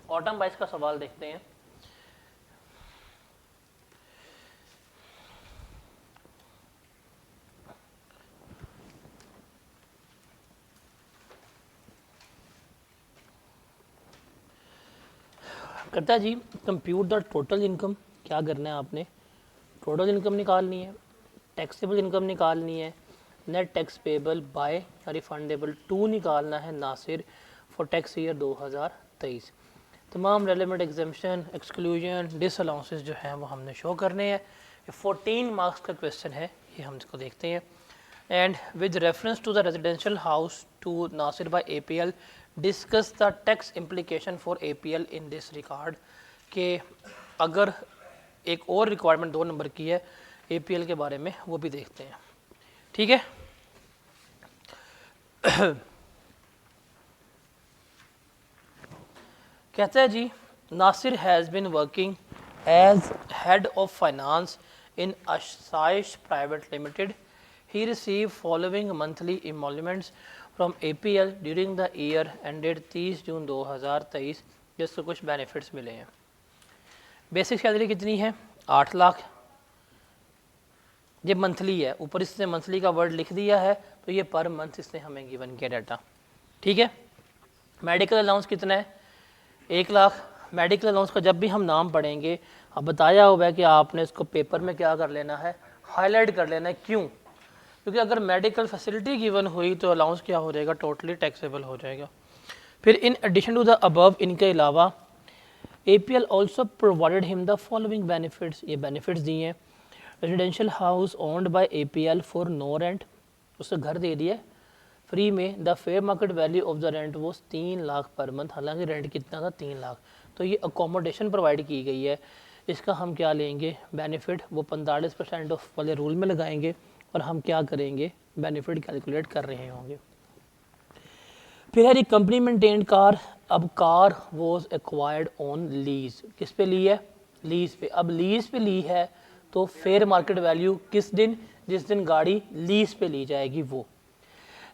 Autumn 22 का सवाल देखते हैं। कहता है जी कंप्यूट द टोटल इनकम। क्या करना है आपने, टोटल इनकम निकालनी है, टैक्सेबल इनकम निकालनी है, net tax payable by refundable to निकालना है नासिर फॉर टैक्स ईयर 2023। तमाम रेलेवेंट एग्जाम्शन एक्सक्लूजन डिसअलाउंसेस जो हैं वो हमने शो करने हैं। ये 14 मार्क्स का क्वेश्चन है, ये हम इसको देखते हैं। And with reference to the residential house to Nasir by APL discuss the tax implication for APL in this record. के अगर एक और रिक्वायरमेंट 2 नंबर की है APL के बारे में, वो भी देखते हैं। ठीक है, कहता है जी Nasir has been working as head of finance in Asaish private limited. He receive following monthly emoluments from APL during the year ended 30 June 2023, जिससे कुछ बेनिफिट्स मिले हैं। बेसिक सैलरी कितनी है, 8 लाख। ये मंथली है, ऊपर इसने मंथली का वर्ड लिख दिया है, तो ये पर मंथ इसने हमें गिवन किया डाटा। ठीक है, मेडिकल अलाउंस कितना है, 1 लाख। मेडिकल अलाउंस का जब भी हम नाम पढ़ेंगे, अब बताया हुआ है कि आपने इसको पेपर में क्या कर लेना है, हाईलाइट कर लेना है। क्यों? क्योंकि अगर मेडिकल फैसिलिटी गिवन हुई तो अलाउंस क्या हो जाएगा, टोटली टैक्सेबल हो जाएगा। फिर in addition to the above, इनके अलावा APL also provided him the following benefits. ये बेनिफिट्स दिए हैं। Residential house owned by APL for no rent, उससे घर दे दिया फ्री में। The fair market value of the rent वो 3 लाख पर मंथ, हालांकि रेंट कितना था, 3 लाख। तो ये अकोमोडेशन प्रोवाइड की गई है, इसका हम क्या लेंगे बेनिफिट, वो 45% ऑफ वाले रूल में लगाएंगे और हम क्या करेंगे, बेनिफिट कैलकुलेट कर रहे होंगे। फिर है जी कंपनी मेंटेन्ड कार। अब car was acquired on lease, किस पे ली है, लीज पे। अब लीज पे ली है तो फेयर मार्केट वैल्यू किस दिन, जिस दिन गाड़ी लीज पे ली जाएगी वो।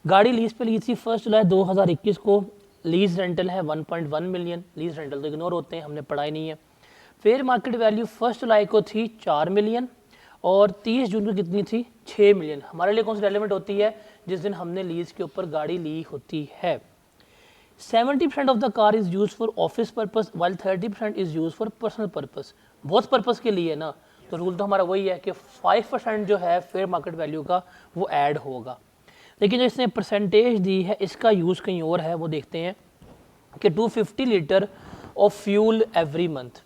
गाड़ी लीज पे ली थी 1 जुलाई 2021 को। लीज रेंटल है 1.1 मिलियन। लीज रेंटल तो इग्नोर होते हैं, हमने पढ़ा ही नहीं है। फेयर मार्केट वैल्यू 1 जुलाई को थी 4 मिलियन और 30 जून को कितनी थी, 6 मिलियन। हमारे लिए कौन सी रेलेवेंट होती है, जिस दिन हमने लीज के ऊपर गाड़ी ली होती है। 70% of the car is use for office purpose while 30% is use for personal purpose. बहुत पर्पस के लिए ना, तो रूल तो हमारा वही है कि 5% जो है फेयर मार्केट वैल्यू का वो ऐड होगा। लेकिन जो इसने परसेंटेज दी है, इसका यूज़ कहीं और है, वो देखते हैं कि 250 litre of fuel every month.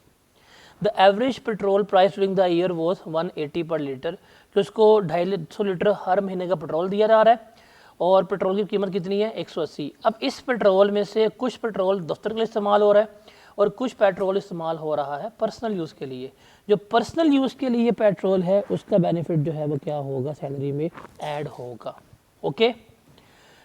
The average petrol price during the year was 180 पर लीटर, कि उसको 250 लीटर हर महीने का पेट्रोल दिया जा रहा है और पेट्रोल की कीमत कितनी है, 180। अब इस पेट्रोल में से कुछ पेट्रोल दफ्तर के लिए इस्तेमाल हो रहा है और कुछ पेट्रोल इस्तेमाल हो रहा है पर्सनल यूज़ के लिए। जो पर्सनल यूज़ के लिए पेट्रोल है उसका बेनिफिट जो है वो क्या होगा, सैलरी में ऐड होगा। ओके,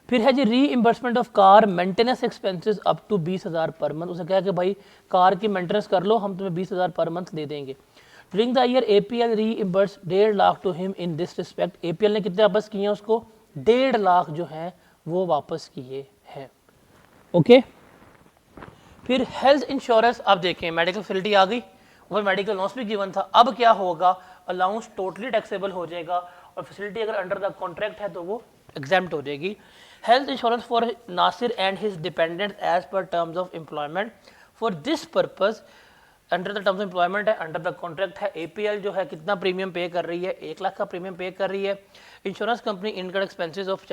फिर है जी reimbursement of car maintenance expenses up to 20,000 per month. उसे कहा कि भाई कार की मेंटेनेंस कर लो, हम तुम्हें 20,000 पर मंथ दे देंगे। During the year APL reimburse 1.5 lakh to him in this respect. APL ने कितने वापस किए हैं उसको, 1.5 लाख जो हैं वो वापस किए हैं। ओके, फिर हेल्थ इंश्योरेंस। अब देखें मेडिकल फैसिलिटी आ गई और मेडिकल लॉस भी गिवन था। अब क्या होगा, अलाउंस टोटली टैक्सेबल हो जाएगा और फैसिलिटी अगर अंडर द कॉन्ट्रैक्ट है तो वो एग्जाम्प्ट हो जाएगी। Health insurance for Nasir and his dependent as per terms of employment. For this purpose under the terms of employment है, अंडर द कॉन्ट्रैक्ट है। APL जो है कितना प्रीमियम पे कर रही है, 1 लाख का प्रीमियम पे कर रही है। Insurance company income expenses of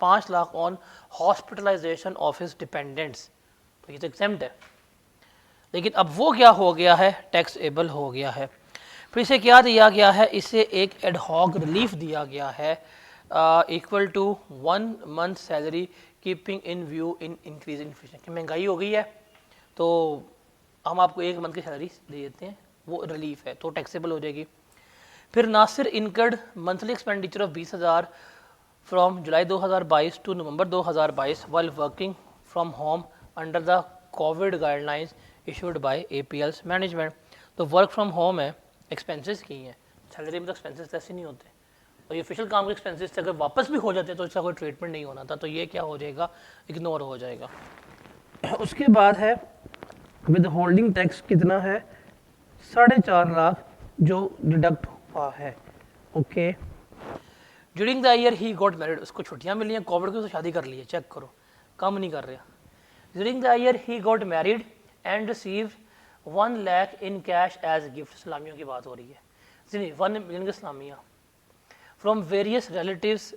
5 lakh on hospitalisation of his dependents, तो ये तो एग्जाम्प्ट है। लेकिन अब वो क्या हो गया है, टैक्सेबल हो गया है। फिर इसे क्या दिया गया है, इसे एक एडहॉक रिलीफ दिया गया है equal to 1 month salary keeping in view in increase inflation. कि महंगाई हो गई है तो हम आपको 1 मंथ की सैलरी दे देते हैं, वो रिलीफ है, तो टैक्सेबल हो जाएगी। फिर Nasir incurred monthly expenditure of 20,000 from July 2022 to November 2022 while working from home under the covid guidelines issued by APL's management. तो वर्क फ्रॉम होम है, एक्सपेंसेस की हैं, सैलरी में तो एक्सपेंसेस ऐसे नहीं होते और ये ऑफिशियल काम के एक्सपेंसेस अगर वापस भी हो जाते तो इसका कोई ट्रीटमेंट नहीं होना था, तो ये क्या हो जाएगा, इग्नोर हो जाएगा। उसके बाद है विद होल्डिंग टैक्स कितना है 4.5 लाख जो डिडक्ट हुआ है। Okay, during the year he got married, उसको छुट्टियां मिली हैं कोविड की तो शादी कर ली है, चेक करो कम नहीं कर रहा। During the year he got married and receive 1 lakh in cash as gift, सलामियों की बात हो रही है जी, 1 मिलियन की सलामियाँ from various relatives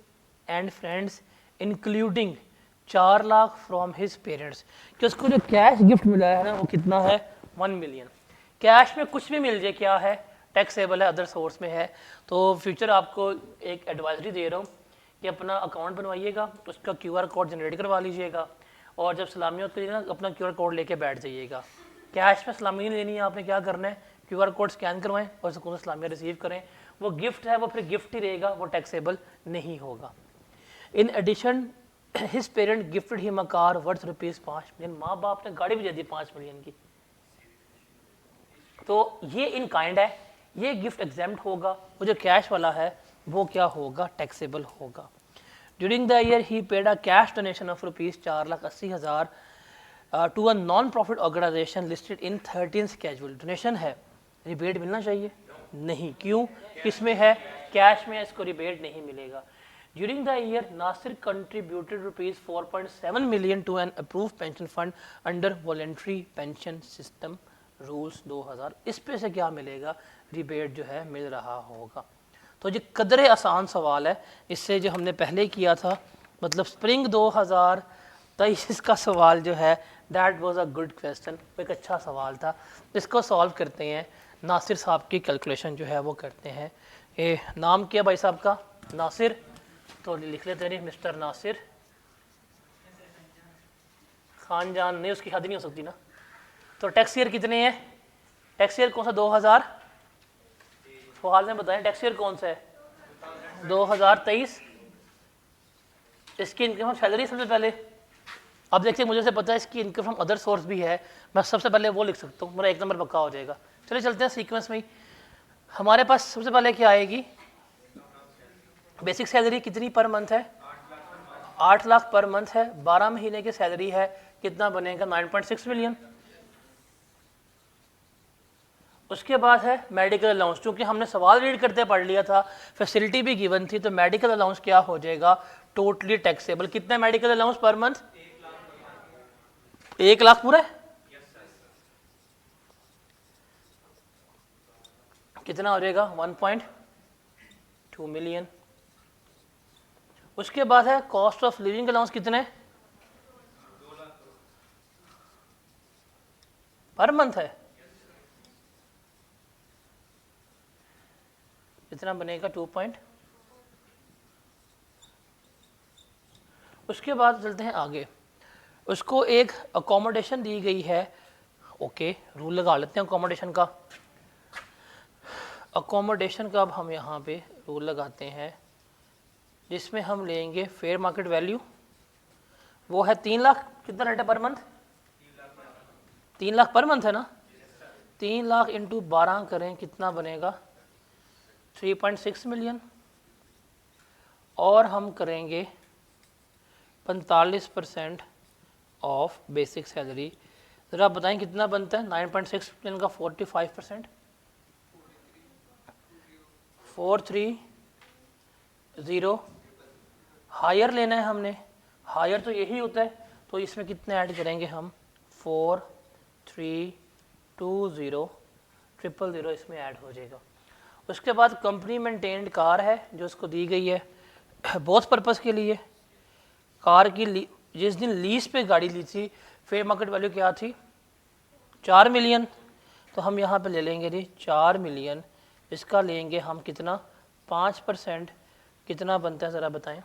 and friends including 4 lakh from his parents, कि उसको जो कैश गिफ्ट मिला है ना वो कितना है 1 मिलियन। कैश में कुछ भी मिल जाए क्या है टैक्सेबल है, अदर सोर्स में है। तो फ्यूचर आपको एक एडवाइजरी दे रहा हूँ कि अपना अकाउंट बनवाइएगा, उसका QR कोड जनरेट करवा लीजिएगा और जब सलामियों के लिए ना अपना QR कोड लेके बैठ जाइएगा। कैश में सलामी नहीं लेनी है, आपने क्या करना है QR कोड स्कैन करवाएं और सुकून से सलामियाँ रिसीव करें। वो गिफ्ट है वो फिर गिफ्ट ही रहेगा, वो टैक्सेबल नहीं होगा। In addition his parent gifted him a car worth ₹5 million, माँ बाप ने गाड़ी भी दे दी 5 मिलियन की, तो ये इन काइंड है, ये गिफ्ट एग्जेम्प्ट होगा। वो जो कैश वाला है वो क्या होगा टैक्सेबल होगा। During the year he paid a cash donation of ₹4,80,000 to a non profit organisation listed in 13 schedule. Donation है, रिबेट मिलना चाहिए नहीं, क्यों, किसमें है कैश में, इसको रिबेट नहीं मिलेगा। During the year Nasir contributed ₹4.7 million to an approve pension fund under voluntary pension system rules 2000, इस पे से क्या मिलेगा रिबेट जो है मिल रहा होगा। तो ये कदरे आसान सवाल है, इससे जो हमने पहले किया था मतलब स्प्रिंग 2023 का सवाल जो है that was a good question, एक अच्छा सवाल था। इसको सॉल्व करते हैं, नासिर साहब की कैलकुलेशन जो है वो करते हैं। ये नाम क्या भाई साहब का, नासिर, तो लिख लेते हैं मिस्टर नासिर खान जान, नहीं उसकी शादी नहीं हो सकती ना। तो टैक्स ईयर कितने हैं, टैक्स ईयर कौन सा 2000, सवाल में बताएं टैक्स ईयर कौन सा है 2023। इसकी इनकम सैलरी सबसे पहले, अब देखिए मुझे से पता है इसकी इनकम फ्रॉम अदर सोर्स भी है, मैं सबसे पहले वो लिख सकता हूँ, मेरा 1 नंबर पक्का हो जाएगा। चलिए चलते हैं सीक्वेंस में ही। हमारे पास सबसे पहले क्या आएगी, बेसिक सैलरी कितनी पर मंथ है 8 लाख पर मंथ है, 12 महीने की सैलरी है, कितना बनेगा 9.6 मिलियन। उसके बाद है मेडिकल अलाउंस, क्योंकि हमने सवाल रीड करते पढ़ लिया था, फैसिलिटी भी गिवन थी, तो मेडिकल अलाउंस क्या हो जाएगा टोटली टैक्सेबल। कितना medical allowance per month 1 lakh पूरा है, कितना हो जाएगा 1.2 मिलियन। उसके बाद है कॉस्ट ऑफ लिविंग अलाउंस कितने पर मंथ है, कितना बनेगा 2 पॉइंट। उसके बाद चलते हैं आगे, उसको एक अकोमोडेशन दी गई है। ओके, रूल लगा लेते हैं अकोमोडेशन का। अकोमोडेशन का अब हम यहाँ पे रूल लगाते हैं, जिसमें हम लेंगे फेयर मार्केट वैल्यू, वो है 3 लाख, कितना रेट है per month 3 lakh per month है ना, 3 लाख इंटू 12 करें कितना बनेगा 3.6 मिलियन, और हम करेंगे 45% ऑफ बेसिक सैलरी। ज़रा बताएं कितना बनता है 9.6 मिलियन का 45%, 430। हायर लेना है हमने, हायर तो यही होता है, तो इसमें कितने ऐड करेंगे हम 4320 000 इसमें ऐड हो जाएगा। उसके बाद कंपनी मेंटेन्ड कार है जो उसको दी गई है बहुत पर्पस के लिए। कार की जिस दिन लीज पे गाड़ी ली थी फेयर मार्केट वैल्यू क्या थी 4 मिलियन, तो हम यहाँ पे ले लेंगे जी 4 मिलियन, इसका लेंगे हम कितना 5%, कितना बनता है ज़रा बताएं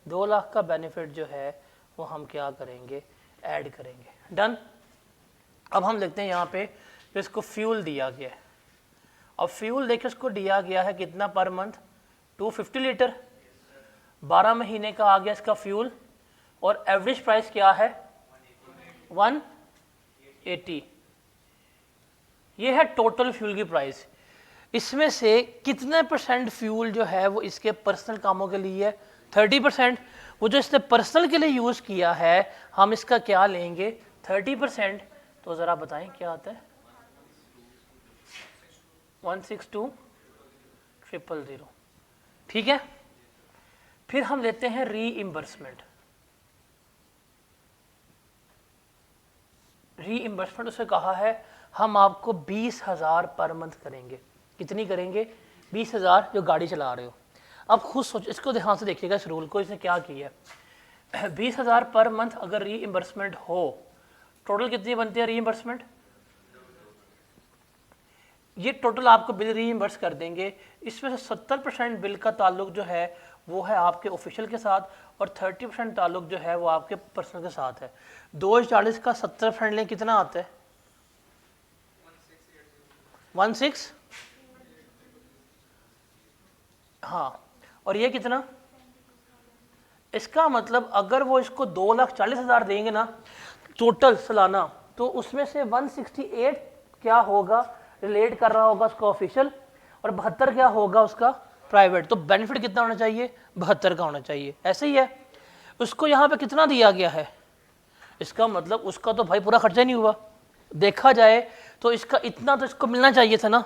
2 लाख का बेनिफिट जो है वो हम क्या करेंगे ऐड करेंगे। डन। अब हम देखते हैं यहाँ पे तो इसको फ्यूल दिया गया है। अब फ्यूल देखिए इसको दिया गया है कितना पर मंथ 250 लीटर, 12 महीने का आ गया इसका फ्यूल, और एवरेज प्राइस क्या है 180। ये है टोटल फ्यूल की प्राइस। इसमें से कितने % फ्यूल जो है वो इसके पर्सनल कामों के लिए है 30%। वो जो इसने पर्सनल के लिए यूज़ किया है हम इसका क्या लेंगे 30%, तो ज़रा बताएं क्या आता है? 162,000, ठीक है। फिर हम लेते हैं रीइंबर्समेंट। रीइंबर्समेंट उसे कहा है हम आपको 20,000 पर मंथ करेंगे। कितनी करेंगे? 20,000 जो गाड़ी चला रहे हो। अब खुद सोच, इसको ध्यान से देखिएगा इस रूल को, इसने क्या किया है। 20,000 पर मंथ अगर रीइंबर्समेंट हो, टोटल कितनी बनती है रीइंबर्समेंट? ये टोटल आपको बिल रीइंबर्स कर देंगे। इसमें से 70% बिल का ताल्लुक जो है वो है आपके ऑफिशियल के साथ, और 30% ताल्लुक जो है वो आपके पर्सनल के साथ है। 240 का 70% लें, कितना आता है? 16। हाँ, और ये कितना? इसका मतलब अगर वो इसको 2,40,000 देंगे ना टोटल सालाना, तो उसमें से 168 क्या होगा, रिलेट कर रहा होगा उसका ऑफिशियल, और 72 क्या होगा उसका प्राइवेट। तो बेनिफिट कितना होना चाहिए? 72 का होना चाहिए। ऐसे ही है, उसको यहाँ पे कितना दिया गया है, इसका मतलब उसका तो भाई पूरा खर्चा नहीं हुआ। देखा जाए तो इसका इतना तो इसको मिलना चाहिए था ना,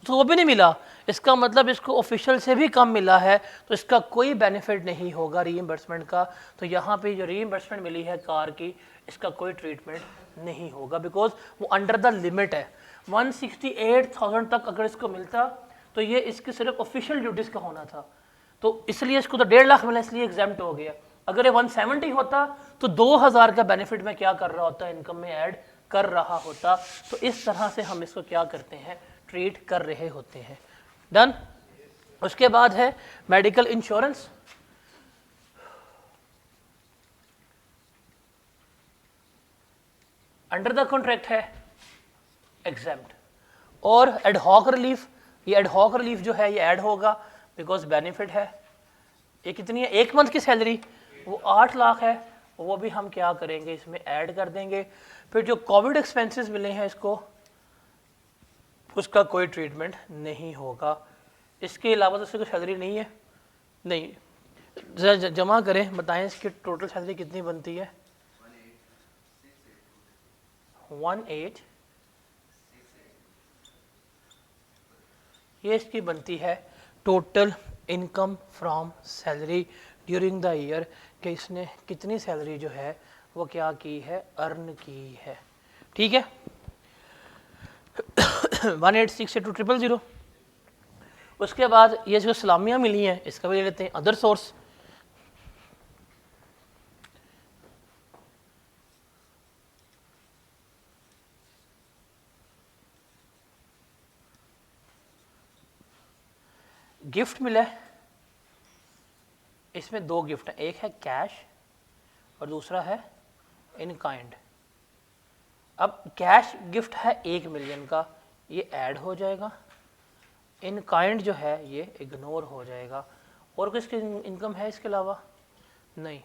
तो वो भी नहीं मिला। इसका मतलब इसको ऑफिशियल से भी कम मिला है, तो इसका कोई बेनिफिट नहीं होगा रीइंबर्समेंट का। तो यहाँ पे जो रीइंबर्समेंट मिली है कार की, इसका कोई ट्रीटमेंट नहीं होगा, बिकॉज वो अंडर द लिमिट है। 168,000 तक अगर इसको मिलता तो ये इसकी सिर्फ ऑफिशियल ड्यूटीज़ का होना था, तो इसलिए इसको तो 1.5 लाख मिला, इसलिए एग्जाम्प्ट हो गया। अगर ये 170 होता तो 2,000 का बेनिफिट में क्या कर रहा होता, इनकम में ऐड कर रहा होता। तो इस तरह से हम इसको क्या करते हैं, ट्रीट कर रहे होते हैं। डन। उसके बाद है medical insurance. Under the contract है एग्जेम्प्ट। और एडहॉक रिलीफ, ये एडहॉक रिलीफ जो है ये ऐड होगा बिकॉज बेनिफिट है। ये कितनी है? एक मंथ की सैलरी, वो 8 लाख है, वो भी हम क्या करेंगे, इसमें ऐड कर देंगे। फिर जो कोविड एक्सपेंसेस मिले हैं इसको, उसका कोई ट्रीटमेंट नहीं होगा। इसके अलावा तो इसकी कोई सैलरी नहीं है। नहीं, जरा जमा करें, बताएं इसकी टोटल सैलरी कितनी बनती है? 18, ये इसकी बनती है total income from salary during the year, कि इसने कितनी सैलरी जो है वो क्या की है, अर्न की है। ठीक है। 1868200। उसके बाद ये जो सलामियाँ मिली हैं इसका भी ले लेते हैं, अदर सोर्स। गिफ्ट मिला है, इसमें 2 गिफ्ट हैं, एक है कैश और दूसरा है इन काइंड। अब कैश गिफ्ट है 1 मिलियन का, ये ऐड हो जाएगा। इन काइंड जो है ये इग्नोर हो जाएगा। और किसकी इनकम है इसके अलावा? नहीं।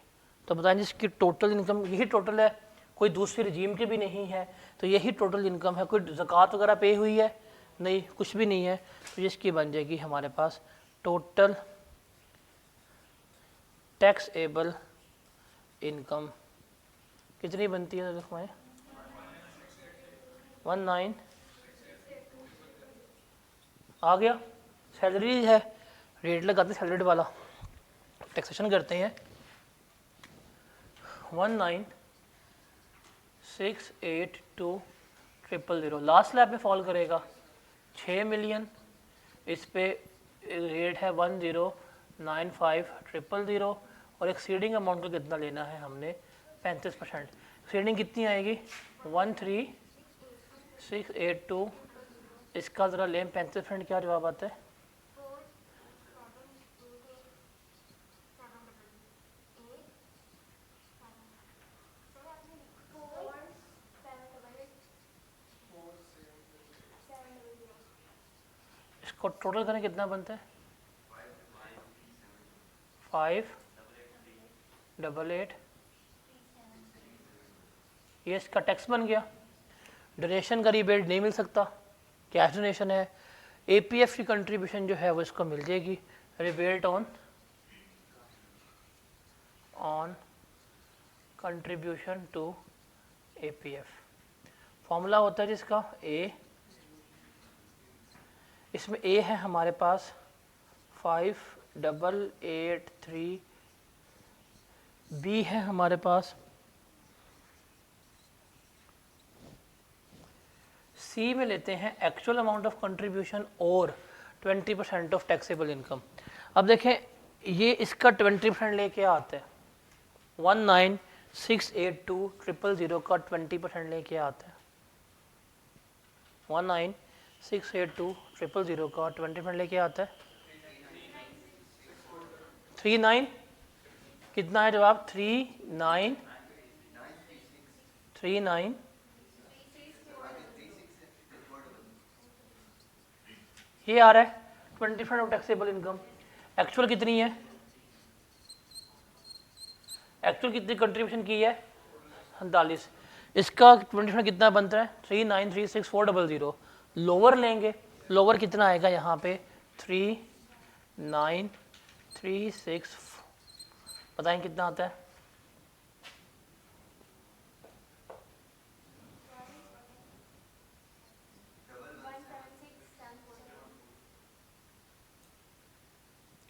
तो बताएं जिसकी टोटल इनकम यही टोटल है, कोई दूसरी रजीम की भी नहीं है, तो यही टोटल इनकम है। कोई ज़कात वगैरह पे हुई है? नहीं, कुछ भी नहीं है। तो इसकी बन जाएगी हमारे पास टोटल टैक्सेबल इनकम कितनी बनती है? देखो 19 आ गया। सैलरी है, रेट लगाते हैं सैलरी वाला, टैक्सेशन करते हैं। 19,682,000 लास्ट स्लैब पे फॉल करेगा 6 मिलियन। इस पे रेट है 10,95,000 और एक्सीडिंग अमाउंट को कितना लेना है हमने? 35%। एक्सीडिंग कितनी आएगी? 13,682। इसका ज़रा लें 35%, क्या जवाब आता है? इसको टोटल करें कितना बनता है? 5,888। ये इसका टैक्स बन गया। डोनेशन का रिबेट नहीं मिल सकता, कैश डोनेशन है। एपीएफ की कंट्रीब्यूशन जो है वो इसको मिल जाएगी, rebate on contribution to APF। Formula होता है जिसका A, इसमें A है हमारे पास 5883, B है हमारे पास, C में लेते हैं एक्चुअल अमाउंट ऑफ कंट्रीब्यूशन और 20% ऑफ टैक्सेबल इनकम। अब देखें ये इसका 20% लेके आता है, 19682,000 का 20% लेके आता है, 19682,000 का 20% लेके आता है 39, कितना है जवाब 3939, ये आ रहा है 20% ऑफ टैक्सेबल इनकम। एक्चुअल कितनी है, एक्चुअल कितनी कंट्रीब्यूशन की है 47, इसका 20% कितना बनता है 3936,400। लोअर लेंगे, लोअर कितना आएगा यहाँ पे 3936, बताएं कितना आता है,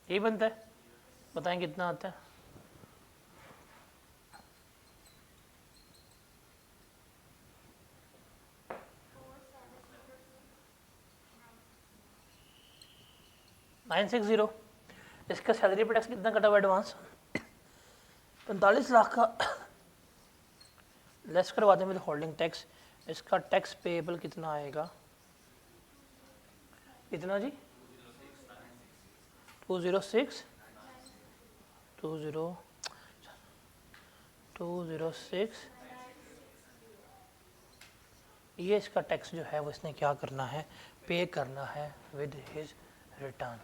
यही बनता है, बताएं कितना आता है, $960। इसका सैलरी पे टैक्स कितना कटा हुआ एडवांस 45 लाख का, लेस करवा दें विद होल्डिंग टैक्स, इसका टैक्स पेएबल कितना आएगा, कितना जी 206 ये इसका टैक्स जो है वो इसने क्या करना है, पे करना है विद हिज रिटर्न।